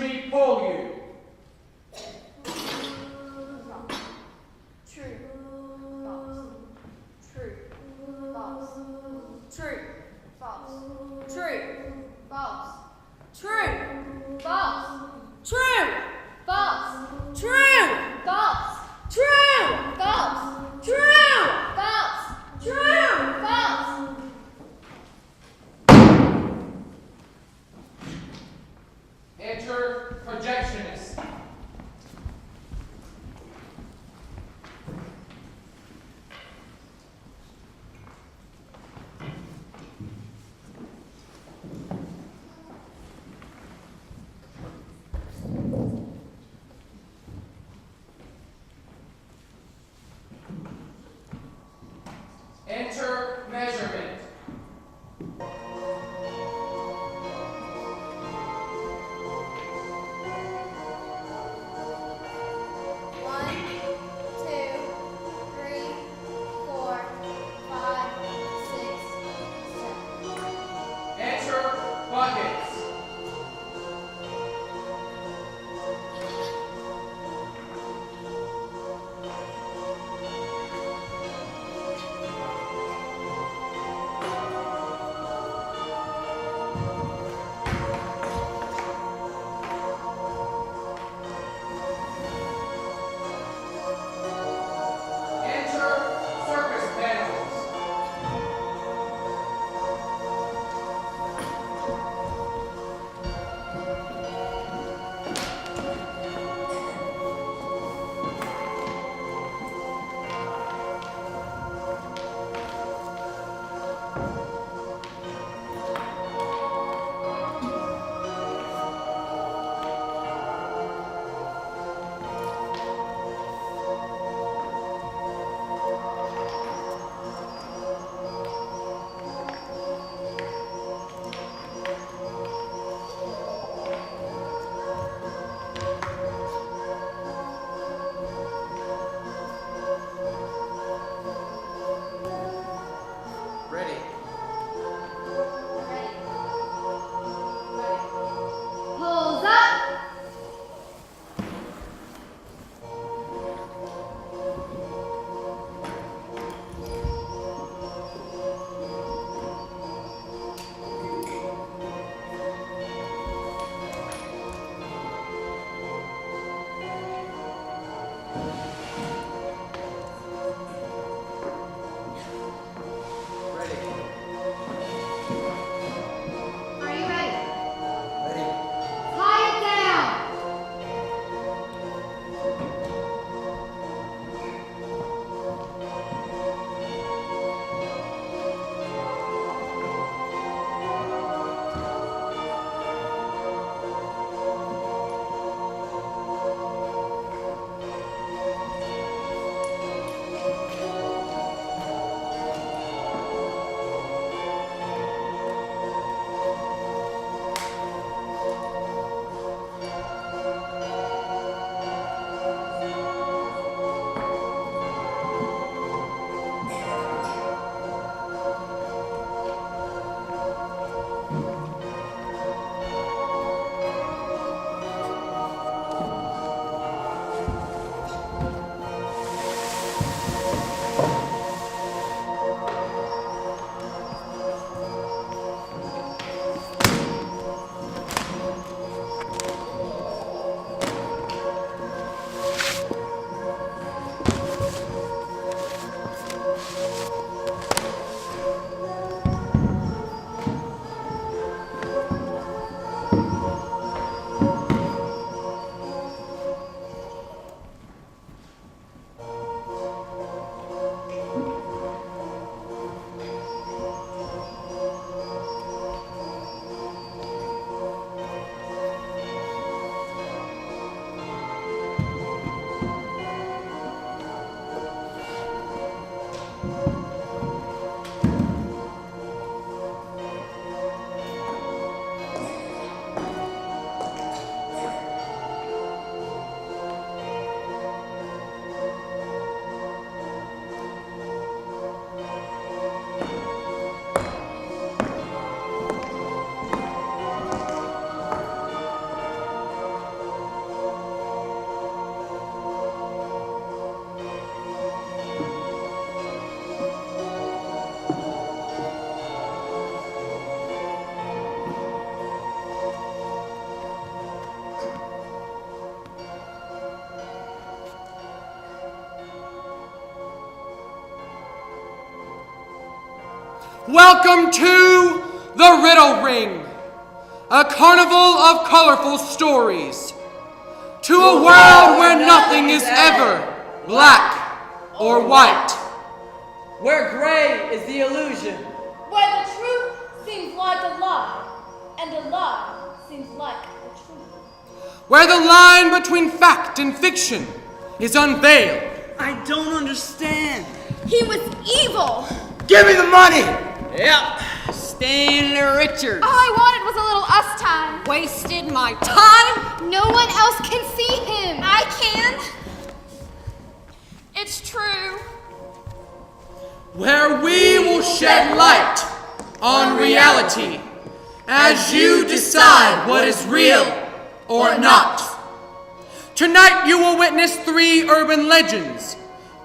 me pull you. True. False. True. False. True. False. True. False. True. False. True. False. True. False. True. False. True. False. True. False. Enter projectionist. Enter measurement. Welcome to the Riddle Ring, a carnival of colorful stories, to a world where nothing is ever black or white, where gray is the illusion, where the truth seems like a lie, and a lie seems like the truth, where the line between fact and fiction is unveiled. I don't understand. He was evil. Give me the money! Yep, Stanley Richards. All I wanted was a little us time. Wasted my time. No one else can see him. I can. It's true. Where we will shed light on reality as you decide what is real or not. Tonight you will witness 3 urban legends,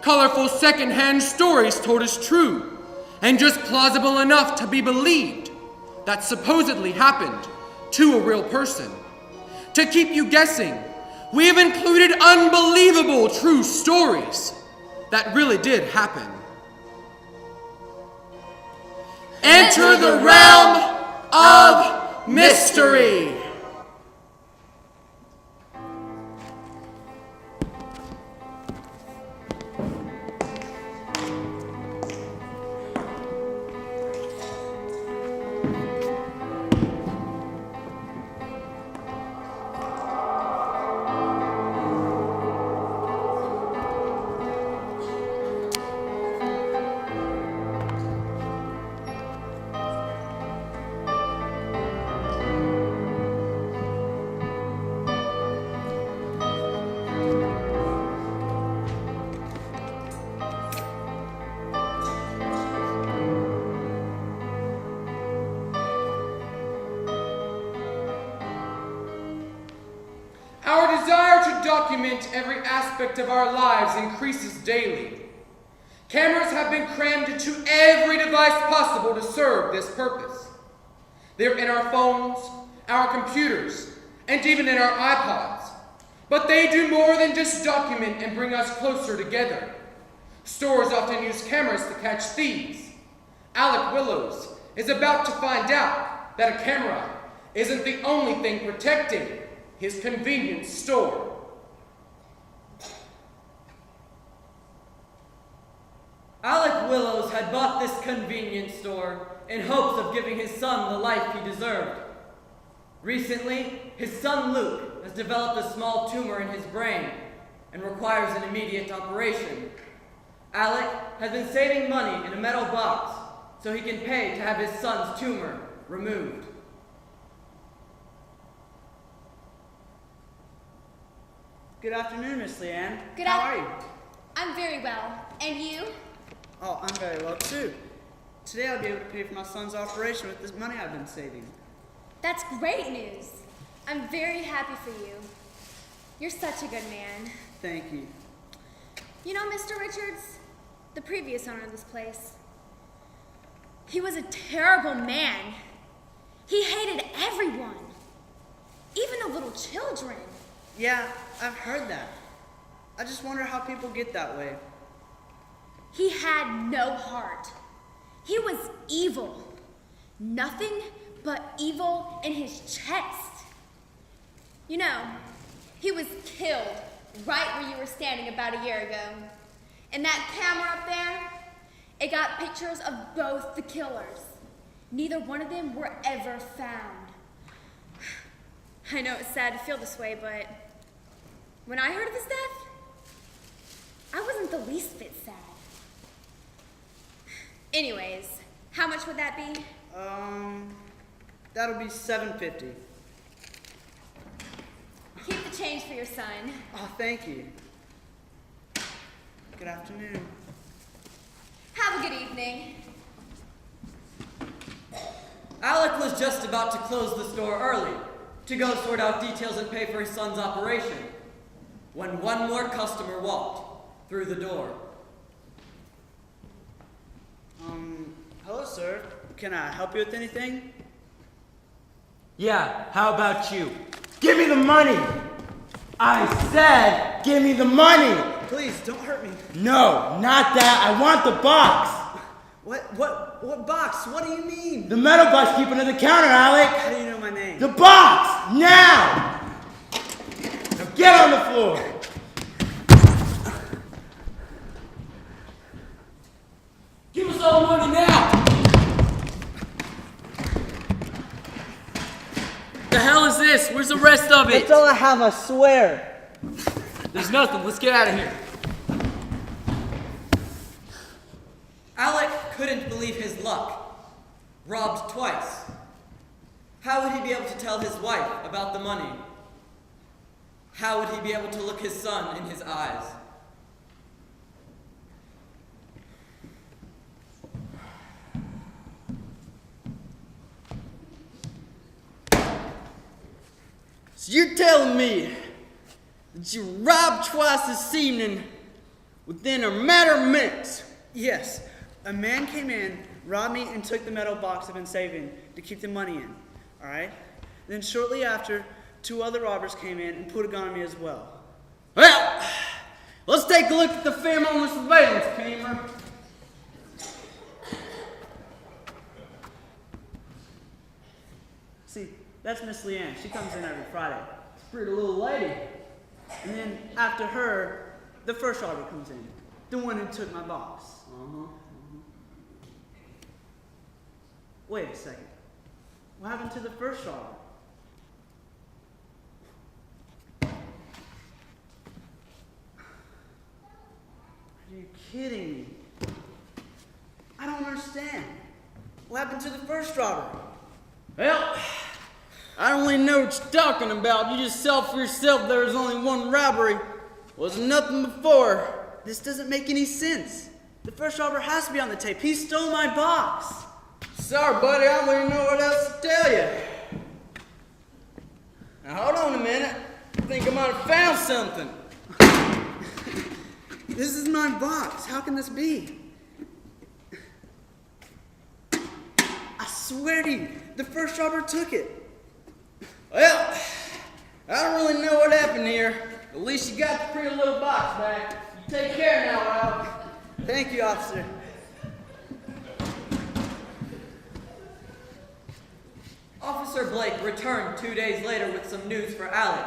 colorful secondhand stories told as true, and just plausible enough to be believed, that supposedly happened to a real person. To keep you guessing, we have included unbelievable true stories that really did happen. Enter the realm of mystery. Our desire to document every aspect of our lives increases daily. Cameras have been crammed into every device possible to serve this purpose. They're in our phones, our computers, and even in our iPods. But they do more than just document and bring us closer together. Stores often use cameras to catch thieves. Alec Willows is about to find out that a camera isn't the only thing protecting his convenience store. Alec Willows had bought this convenience store in hopes of giving his son the life he deserved. Recently, his son Luke has developed a small tumor in his brain and requires an immediate operation. Alec has been saving money in a metal box so he can pay to have his son's tumor removed. Good afternoon, Miss Leanne. Good How are you? I'm very well. And you? Oh, I'm very well too. Today I'll be able to pay for my son's operation with this money I've been saving. That's great news. I'm very happy for you. You're such a good man. Thank you. You know, Mr. Richards, the previous owner of this place, he was a terrible man. He hated everyone, even the little children. Yeah, I've heard that. I just wonder how people get that way. He had no heart. He was evil. Nothing but evil in his chest. You know, he was killed right where you were standing about a year ago. And that camera up there, it got pictures of both the killers. Neither one of them were ever found. I know it's sad to feel this way, but when I heard of his death, I wasn't the least bit sad. Anyways, how much would that be? That'll be $7.50. Keep the change for your son. Oh, thank you. Good afternoon. Have a good evening. Alec was just about to close the store early to go sort out details and pay for his son's operation when one more customer walked through the door. Hello, sir. Can I help you with anything? Yeah, how about you? Give me the money! I said, give me the money! Please, don't hurt me. No, not that. I want the box. What box? What do you mean? The metal box keeping to the counter, Alec. How do you know my name? The box! Now! Now get on the floor. Give us all the money now! The hell is this? Where's the rest of it? That's all I have, I swear. There's nothing. Let's get out of here. Alec couldn't believe his luck. Robbed twice. How would he be able to tell his wife about the money? How would he be able to look his son in his eyes? So you're telling me that you robbed twice this evening within a matter of minutes? Yes. A man came in, robbed me, and took the metal box I've been saving to keep the money in. Alright? Then shortly after, 2 other robbers came in and put a gun on me as well. Well, let's take a look at the film on the surveillance camera. See, that's Miss Leanne. She comes in every Friday. It's a pretty little lady. And then after her, the first robber comes in. The one who took my box. Wait a second. What happened to the first robber? Are you kidding me? I don't understand. What happened to the first robber? Well, I don't really know what you're talking about. You just saw for yourself there was only one robbery. Wasn't nothing before. This doesn't make any sense. The first robber has to be on the tape. He stole my box. Sorry, buddy, I don't really know what else to tell you. Now, hold on a minute. I think I might have found something. This is my box. How can this be? I swear to you, the first robber took it. Well, I don't really know what happened here. At least you got the pretty little box back. You take care now, Raleigh. Thank you, officer. Officer Blake returned 2 days later with some news for Alec.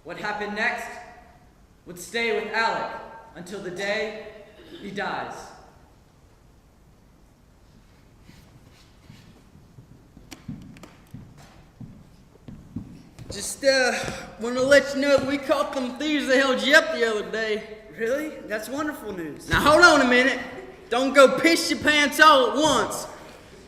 What happened next would stay with Alec until the day he dies. Just, want to let you know that we caught them thieves that held you up the other day. Really? That's wonderful news. Now, hold on a minute. Don't go piss your pants all at once.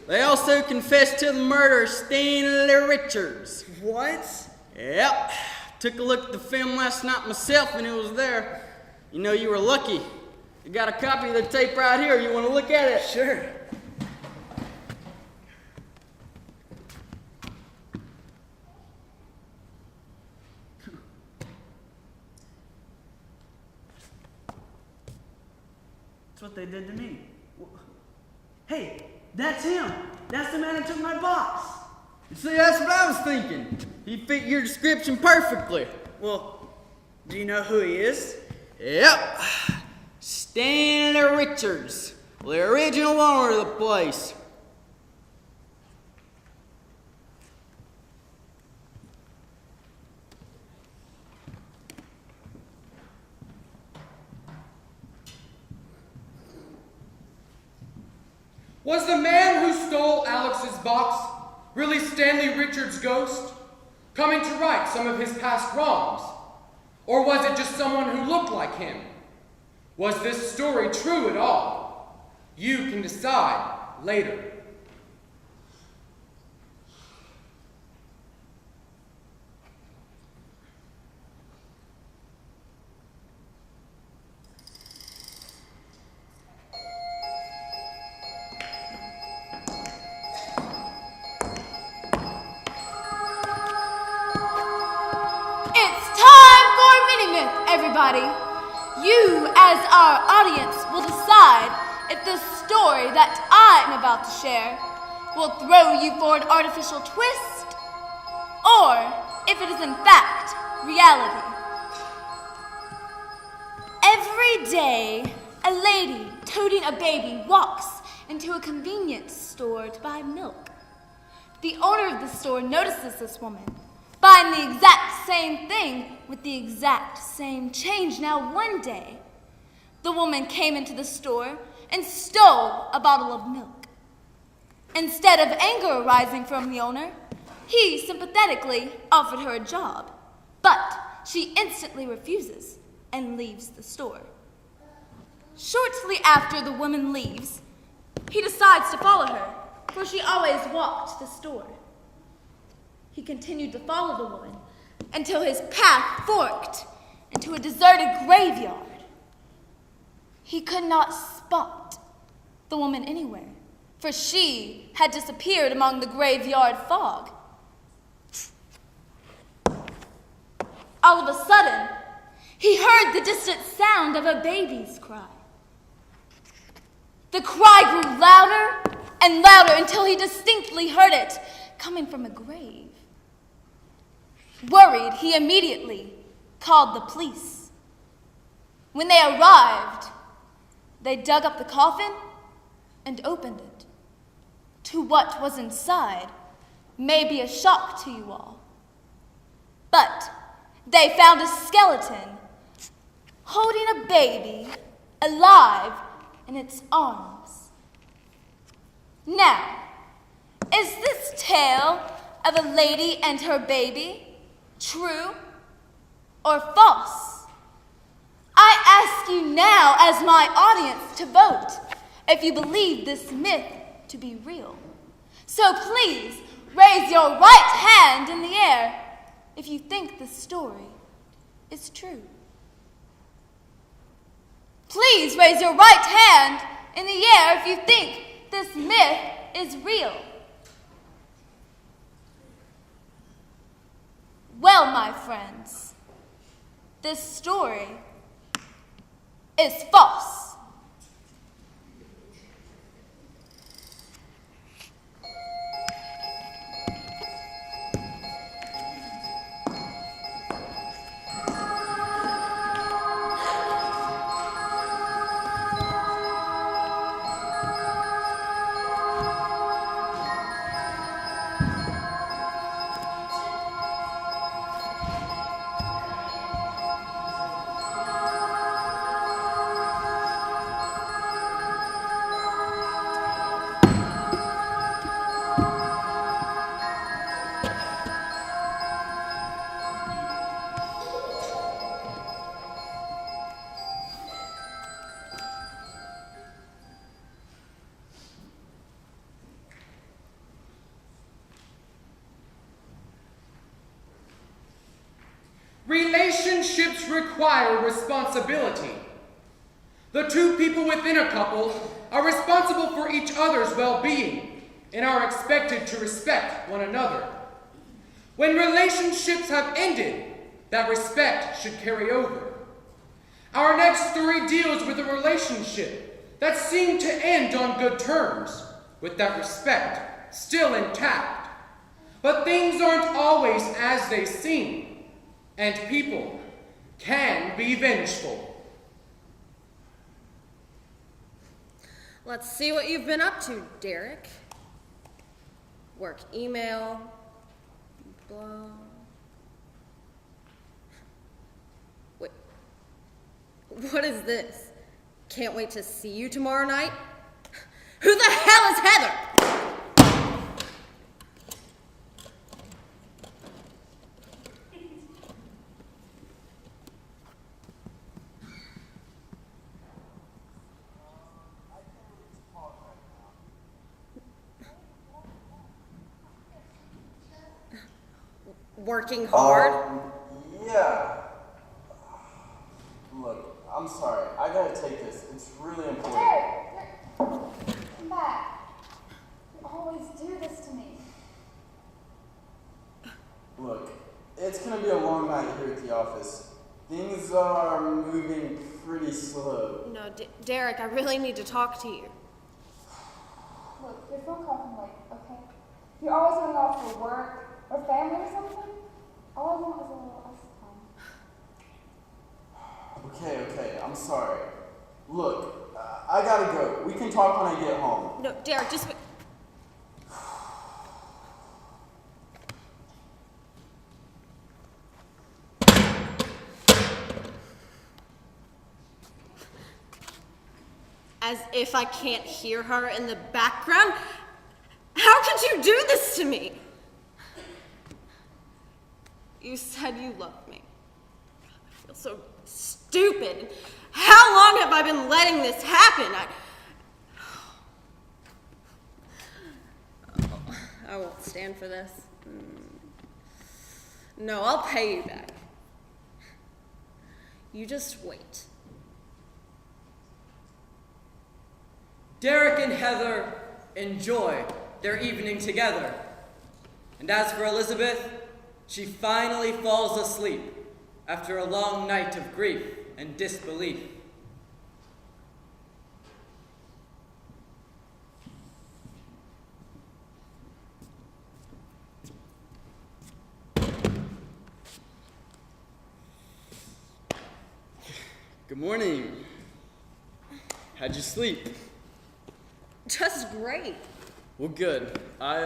They also confessed to the murder of Stanley Richards. What? Yep. Took a look at the film last night myself and it was there. You know, you were lucky. You got a copy of the tape right here. You want to look at it? Sure. That's what they did to me. Hey, that's him. That's the man who took my box. You see, that's what I was thinking. He fit your description perfectly. Well, do you know who he is? Yep. Stanley Richards, the original owner of the place. Was the man who stole Alex's box really Stanley Richards' ghost, coming to right some of his past wrongs? Or was it just someone who looked like him? Was this story true at all? You can decide later. Everybody, you as our audience will decide if the story that I'm about to share will throw you for an artificial twist or if it is in fact reality. Every day, a lady toting a baby walks into a convenience store to buy milk. The owner of the store notices this woman buying the exact same thing with the exact same change. Now one day, the woman came into the store and stole a bottle of milk. Instead of anger arising from the owner, he sympathetically offered her a job, but she instantly refuses and leaves the store. Shortly after the woman leaves, he decides to follow her, for she always walked the store. He continued to follow the woman until his path forked into a deserted graveyard. He could not spot the woman anywhere, for she had disappeared among the graveyard fog. All of a sudden, he heard the distant sound of a baby's cry. The cry grew louder and louder until he distinctly heard it coming from a grave. Worried, he immediately called the police. When they arrived, they dug up the coffin and opened it. To what was inside may be a shock to you all. But they found a skeleton holding a baby alive in its arms. Now, is this tale of a lady and her baby true or false? I ask you now as my audience to vote if you believe this myth to be real. So please raise your right hand in the air if you think the story is true. Please raise your right hand in the air if you think this myth is real. Well, my friends, this story is false. Relationships require responsibility. The two people within a couple are responsible for each other's well-being and are expected to respect one another. When relationships have ended, that respect should carry over. Our next story deals with a relationship that seemed to end on good terms, with that respect still intact. But things aren't always as they seem. And people can be vengeful. Let's see what you've been up to, Derek. Work email, blah. Wait, what is this? Can't wait to see you tomorrow night? Who the hell is Heather? Working hard? Yeah. Look, I'm sorry. I gotta take this. It's really important. Derek, come back. You always do this to me. Look, it's gonna be a long night here at the office. Things are moving pretty slow. No, Derek, I really need to talk to you. Look, you're so coughing late, okay? You're always going off for work or family or something. All I want is a little us time. Okay, I'm sorry. Look, I gotta go. We can talk when I get home. no, Derek, just wait. As if I can't hear her in the background. How could you do this to me? You said you loved me. I feel so stupid. How long have I been letting this happen? I won't stand for this. No, I'll pay you back. You just wait. Derek and Heather enjoy their evening together. And as for Elizabeth, she finally falls asleep after a long night of grief and disbelief. Good morning. How'd you sleep? Just great. Well, good. I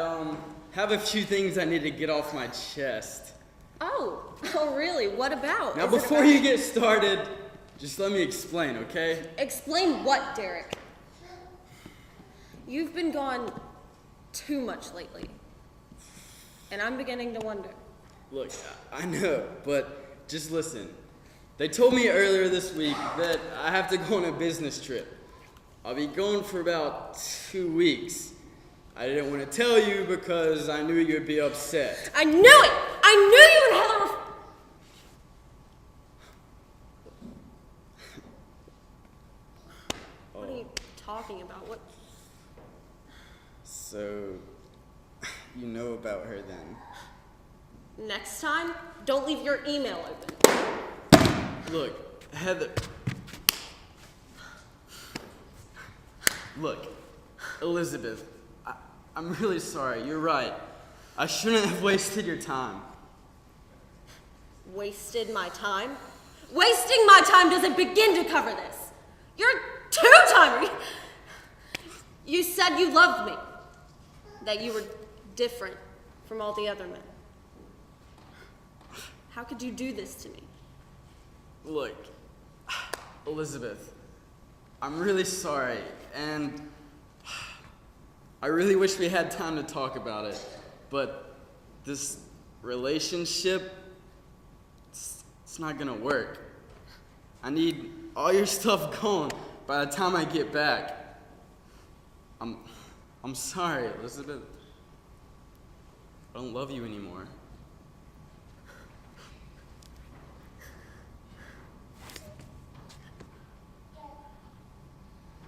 have a few things I need to get off my chest. Oh, really? What about? Now, Is it before about- you get started, just let me explain, okay? Explain what, Derek? You've been gone too much lately. And I'm beginning to wonder. Look, I know, but just listen. They told me earlier this week that I have to go on a business trip. I'll be gone for about 2 weeks. I didn't want to tell you because I knew you'd be upset. I knew it! I knew you and Heather were... What are you talking about? What? So, you know about her then? Next time, don't leave your email open. Look, Heather. Look, Elizabeth, I'm really sorry. You're right. I shouldn't have wasted your time. Wasted my time? Wasting my time doesn't begin to cover this. You're a two-timer. You said you loved me. That you were different from all the other men. How could you do this to me? Look, Elizabeth, I'm really sorry, and I really wish we had time to talk about it, but this relationship, it's not gonna work. I need all your stuff gone by the time I get back. I'm sorry, Elizabeth. I don't love you anymore.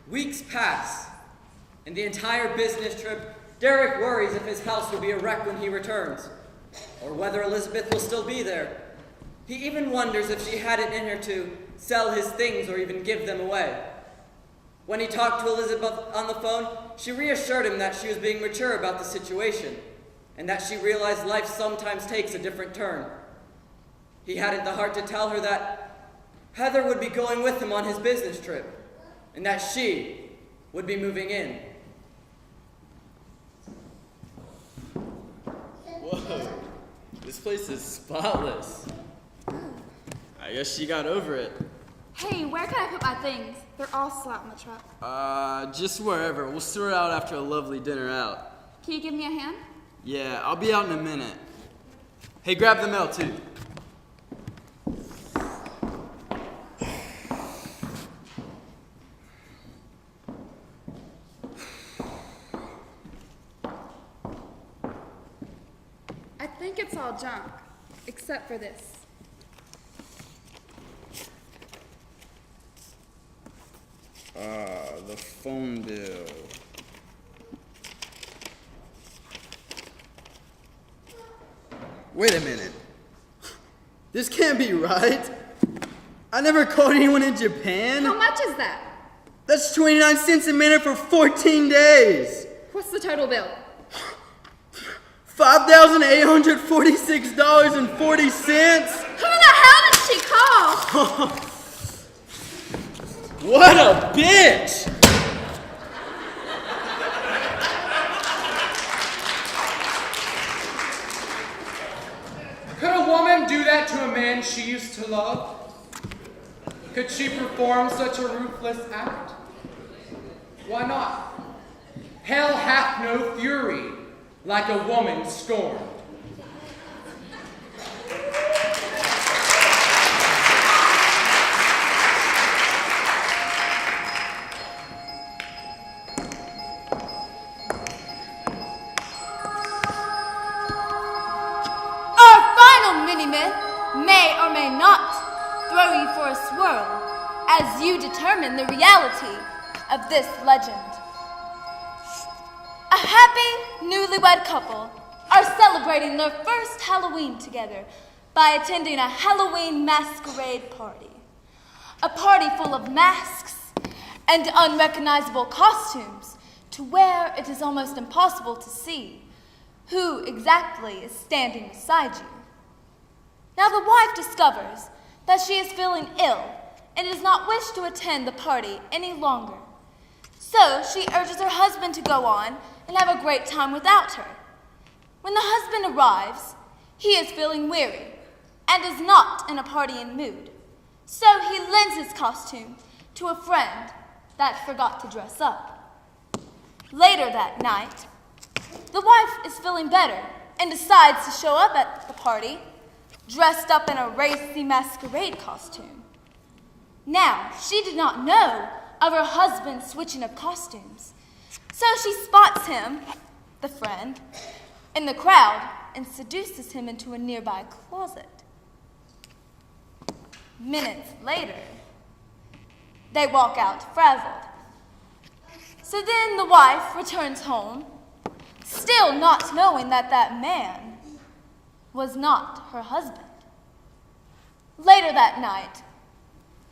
Weeks pass, and the entire business trip, Derek worries if his house will be a wreck when he returns, or whether Elizabeth will still be there. He even wonders if she had it in her to sell his things or even give them away. When he talked to Elizabeth on the phone, she reassured him that she was being mature about the situation, and that she realized life sometimes takes a different turn. He hadn't the heart to tell her that Heather would be going with him on his business trip, and that she would be moving in. Whoa, this place is spotless. I guess she got over it. Hey, where can I put my things? They're all slapped in the truck. Just wherever. We'll sort it out after a lovely dinner out. Can you give me a hand? Yeah, I'll be out in a minute. Hey, grab the mail too. I think it's all junk, except for this. The phone bill. Wait a minute. This can't be right. I never called anyone in Japan. How much is that? That's 29 cents a minute for 14 days. What's the total bill? $5,846.40. Who the hell did she call? What a bitch! man she used to love? Could she perform such a ruthless act? Why not? Hell hath no fury like a woman scorned. Our final mini-myth may or may not throw you for a swirl as you determine the reality of this legend. A happy newlywed couple are celebrating their first Halloween together by attending a Halloween masquerade party. A party full of masks and unrecognizable costumes to where it is almost impossible to see who exactly is standing beside you. Now the wife discovers that she is feeling ill and does not wish to attend the party any longer. So she urges her husband to go on and have a great time without her. When the husband arrives, he is feeling weary and is not in a partying mood. So he lends his costume to a friend that forgot to dress up. Later that night, the wife is feeling better and decides to show up at the party dressed up in a racy masquerade costume. Now, she did not know of her husband's switching of costumes. So she spots him, the friend, in the crowd and seduces him into a nearby closet. Minutes later, they walk out frazzled. So then the wife returns home, still not knowing that that man was not her husband. Later that night,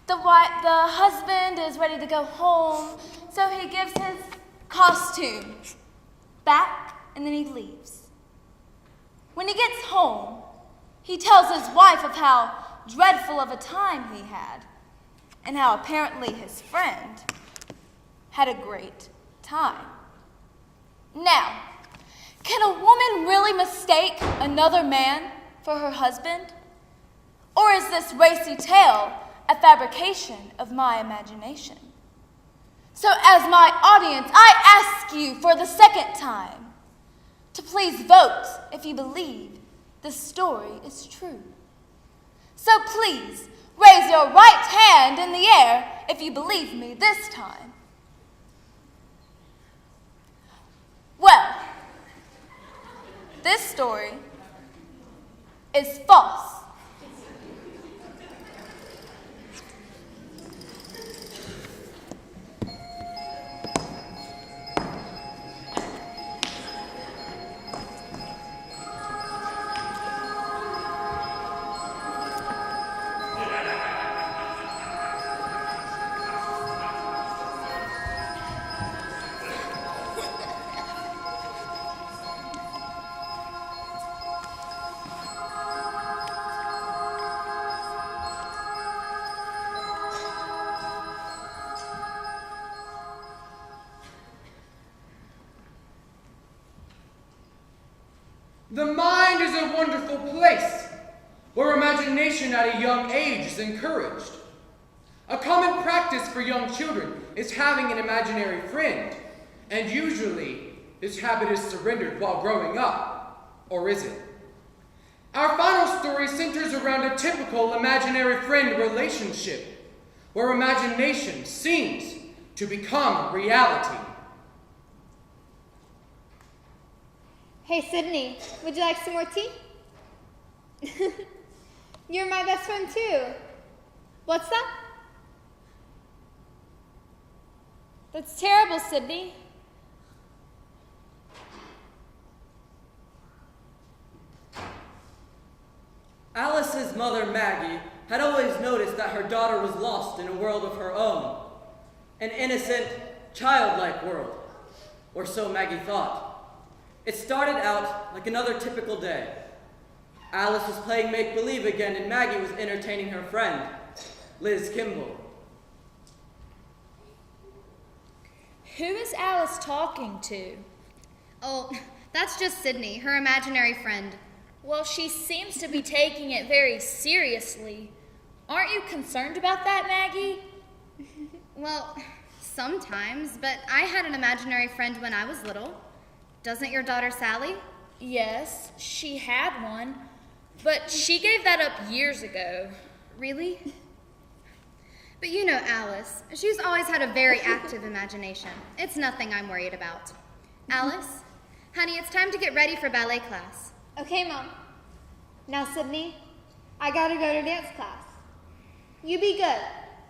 the husband is ready to go home, so he gives his costume back and then he leaves. When he gets home, he tells his wife of how dreadful of a time he had and how apparently his friend had a great time. Now, can a woman really mistake another man for her husband? Or is this racy tale a fabrication of my imagination? So as my audience, I ask you for the second time to please vote if you believe this story is true. So please raise your right hand in the air if you believe me this time. Well, this story is false. The mind is a wonderful place where imagination at a young age is encouraged. A common practice for young children is having an imaginary friend, and usually this habit is surrendered while growing up, or is it? Our final story centers around a typical imaginary friend relationship, where imagination seems to become reality. Hey, Sydney, would you like some more tea? You're my best friend, too. What's that? That's terrible, Sydney. Alice's mother, Maggie, had always noticed that her daughter was lost in a world of her own. An innocent, childlike world. Or so Maggie thought. It started out like another typical day. Alice was playing make-believe again, and Maggie was entertaining her friend, Liz Kimball. Who is Alice talking to? Oh, that's just Sydney, her imaginary friend. Well, she seems to be taking it very seriously. Aren't you concerned about that, Maggie? Well, sometimes, but I had an imaginary friend when I was little. Doesn't your daughter Sally? Yes, she had one, but she gave that up years ago. Really? But you know Alice. She's always had a very active imagination. It's nothing I'm worried about. Alice, honey, it's time to get ready for ballet class. Okay, Mom. Now, Sydney, I gotta go to dance class. You be good.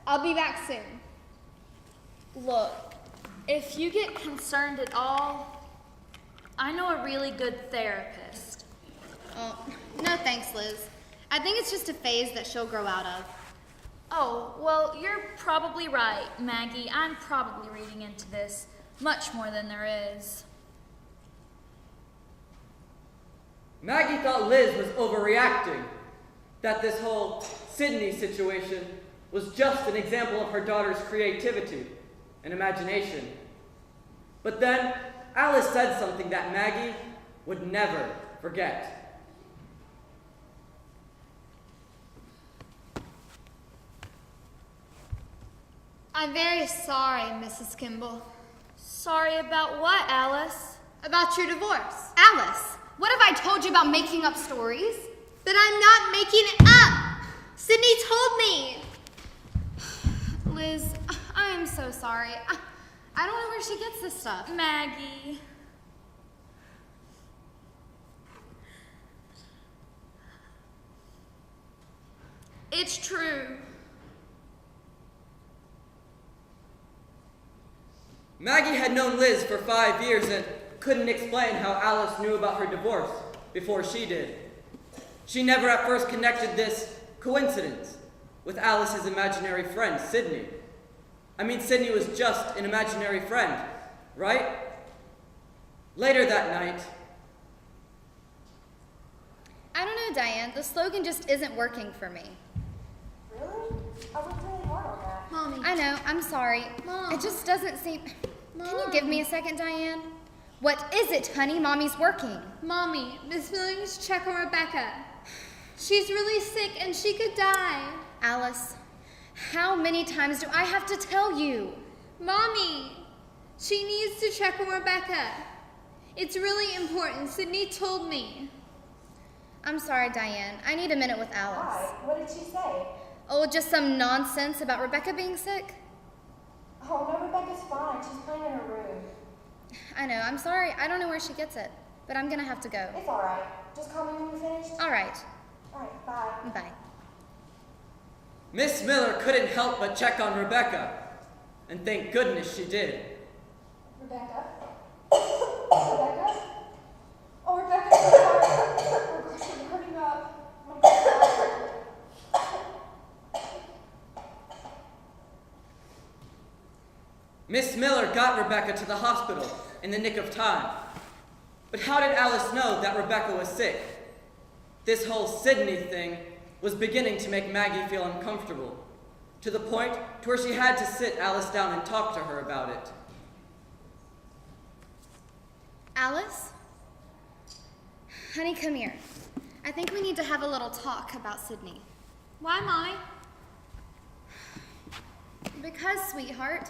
I'll be back soon. Look, if you get concerned at all, I know a really good therapist. Oh, no thanks, Liz. I think it's just a phase that she'll grow out of. Oh, well, you're probably right, Maggie. I'm probably reading into this much more than there is. Maggie thought Liz was overreacting, that this whole Sydney situation was just an example of her daughter's creativity and imagination. But then Alice said something that Maggie would never forget. I'm very sorry, Mrs. Kimball. Sorry about what, Alice? About your divorce. Alice, what have I told you about making up stories? But I'm not making it up. Sydney told me. Liz, I am so sorry. I don't know where she gets this stuff. Maggie. It's true. Maggie had known Liz for 5 years and couldn't explain how Alice knew about her divorce before she did. She never at first connected this coincidence with Alice's imaginary friend, Sydney. I mean, Sydney was just an imaginary friend, right? Later that night... I don't know, Diane. The slogan just isn't working for me. Really? I worked really hard on that. Mommy. I know, I'm sorry. Mom. It just doesn't seem... Mom. Can you give me a second, Diane? What is it, honey? Mommy's working. Mommy, Miss Miller needs to check on Rebecca. She's really sick and she could die. Alice, how many times do I have to tell you? Mommy, she needs to check on Rebecca. It's really important. Sydney told me. I'm sorry, Diane. I need a minute with Alice. Why? What did she say? Oh, just some nonsense about Rebecca being sick? Oh, no, Rebecca's fine. She's playing in her room. I know, I'm sorry. I don't know where she gets it, but I'm gonna have to go. It's all right. Just call me when you're finished. All right. All right, bye. Bye. Miss Miller couldn't help but check on Rebecca, and thank goodness she did. Rebecca? Rebecca? Oh, Rebecca, I'm sorry. Oh, gosh, I'm hurting up. Oh, my God. Miss Miller got Rebecca to the hospital in the nick of time. But how did Alice know that Rebecca was sick? This whole Sydney thing was beginning to make Maggie feel uncomfortable, to the point to where she had to sit Alice down and talk to her about it. Alice? Honey, come here. I think we need to have a little talk about Sydney. Why, Mommy? Because, sweetheart,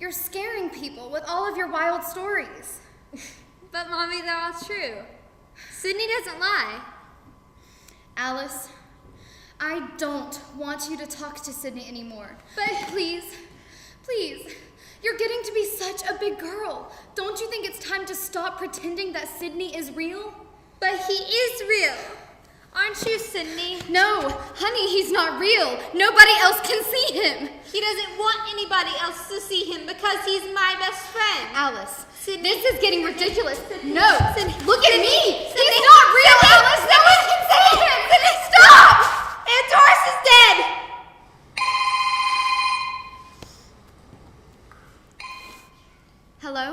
you're scaring people with all of your wild stories. But, Mommy, they're all true. Sydney doesn't lie. Alice, I don't want you to talk to Sydney anymore. But please, you're getting to be such a big girl. Don't you think it's time to stop pretending that Sydney is real? But he is real. Aren't you, Sydney? No, honey, he's not real. Nobody else can see him. He doesn't want anybody else to see him because he's my best friend. Alice, Sydney. this is getting ridiculous. Sydney. No, Sydney. look at me. Sydney. He's not real, Sydney. Alice. No one can see him. Sydney, stop! And Doris is dead. Hello?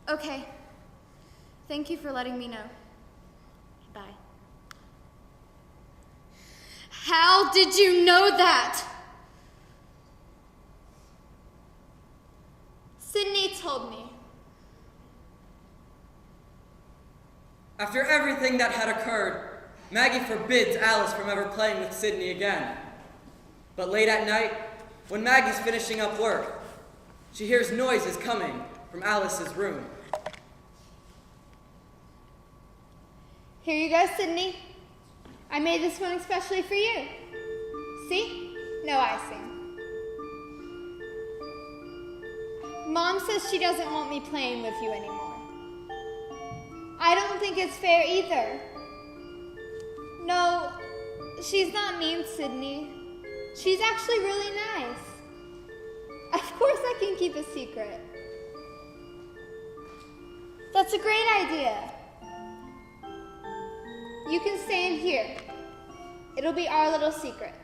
Okay. Thank you for letting me know. Bye. How did you know that? Sydney told me. After everything that had occurred, Maggie forbids Alice from ever playing with Sydney again. But late at night, when Maggie's finishing up work, she hears noises coming from Alice's room. Here you go, Sydney. I made this one especially for you. See? No icing. Mom says she doesn't want me playing with you anymore. I don't think it's fair either. No, she's not mean, Sydney. She's actually really nice. Of course I can keep a secret. That's a great idea. You can stay in here. It'll be our little secret.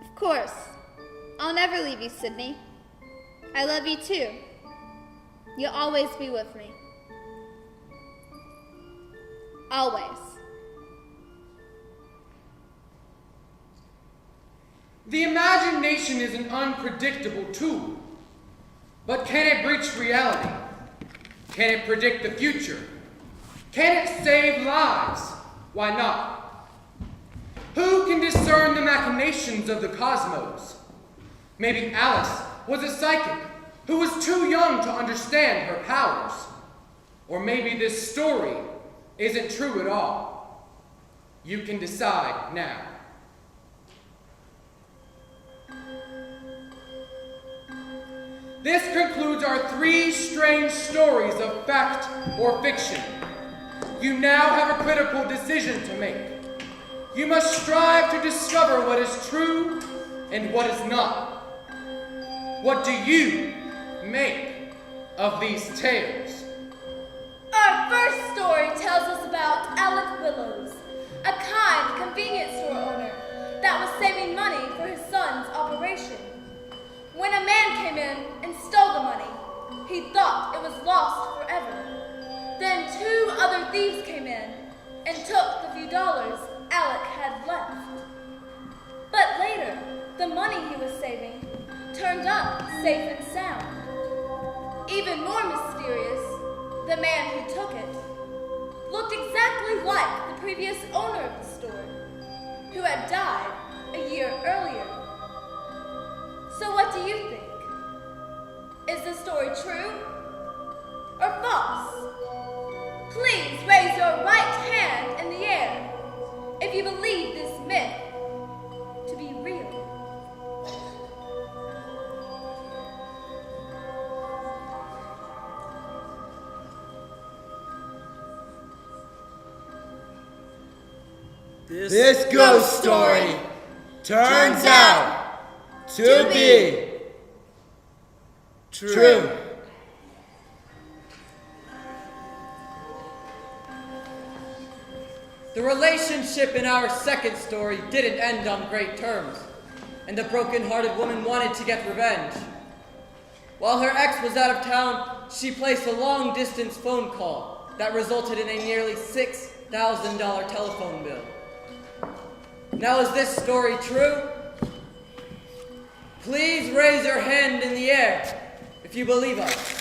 Of course. I'll never leave you, Sydney. I love you too. You'll always be with me. Always. The imagination is an unpredictable tool. But can it breach reality? Can it predict the future? Can it save lives? Why not? Who can discern the machinations of the cosmos? Maybe Alice was a psychic who was too young to understand her powers. Or maybe this story isn't true at all. You can decide now. This concludes our 3 strange stories of fact or fiction. You now have a critical decision to make. You must strive to discover what is true and what is not. What do you make of these tales? Our first story tells us about Alec Willows, a kind convenience store owner that was saving money for his son's operation. When a man came in and stole the money, he thought it was lost forever. Then 2 other thieves came in and took the few dollars Alec had left. But later, the money he was saving turned up safe and sound. Even more mysterious, the man who took it looked exactly like the previous owner of the store, who had died a year earlier. So what do you think? Is the story true or false? Please raise your right hand in the air if you believe this myth to be real. This ghost story turns out to be true. The relationship in our second story didn't end on great terms, and the broken-hearted woman wanted to get revenge. While her ex was out of town, she placed a long-distance phone call that resulted in a nearly $6,000 telephone bill. Now, is this story true? Please raise your hand in the air if you believe us.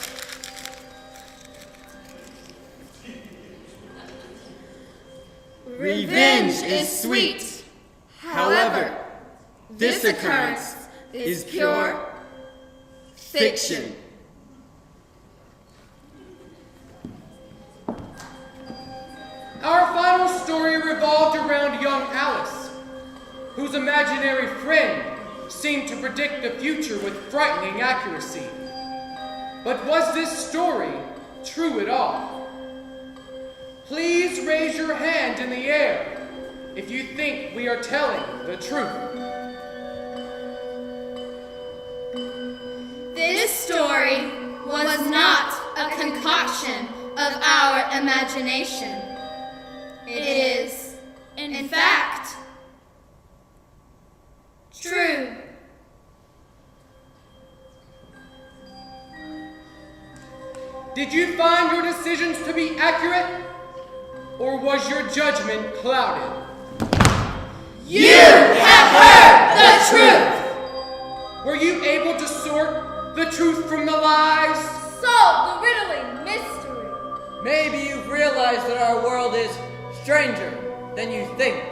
Revenge is sweet. However, this occurrence is pure fiction. Our final story revolved around young Alice, whose imaginary friend seemed to predict the future with frightening accuracy. But was this story true at all? Please raise your hand in the air if you think we are telling the truth. This story was not a concoction of our imagination. It is, in fact, true. Did you find your decisions to be accurate, or was your judgment clouded? You have heard the truth! Were you able to sort the truth from the lies. Solve the riddling mystery. Maybe you've realized that our world is stranger than you think.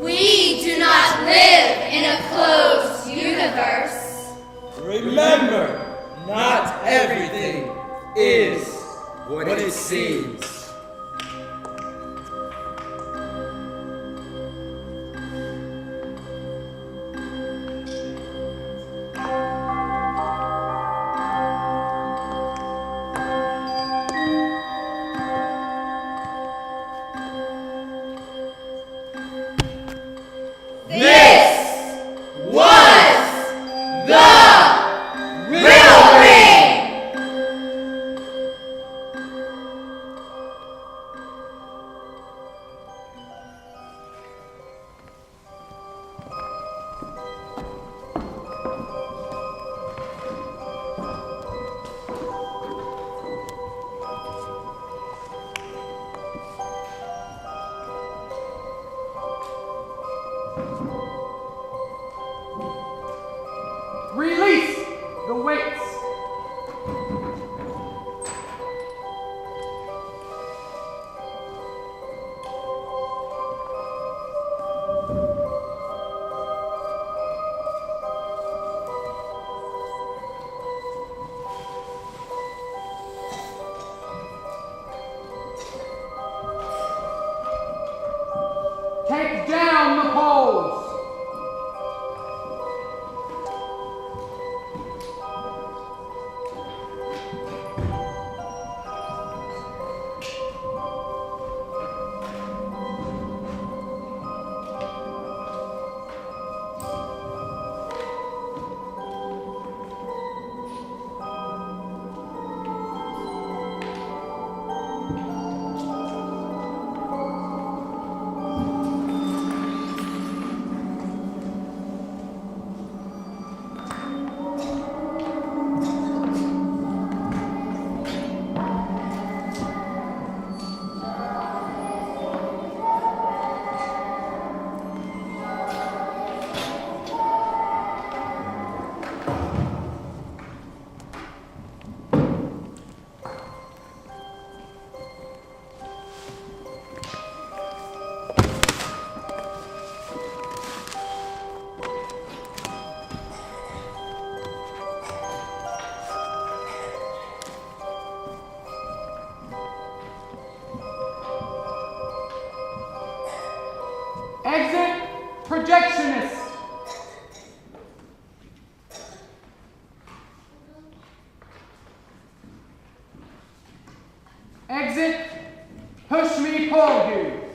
We do not live in a closed universe. Remember, not everything is what it seems. Release the weights. Take down the poles. Exit projectionist. Exit push me pull you.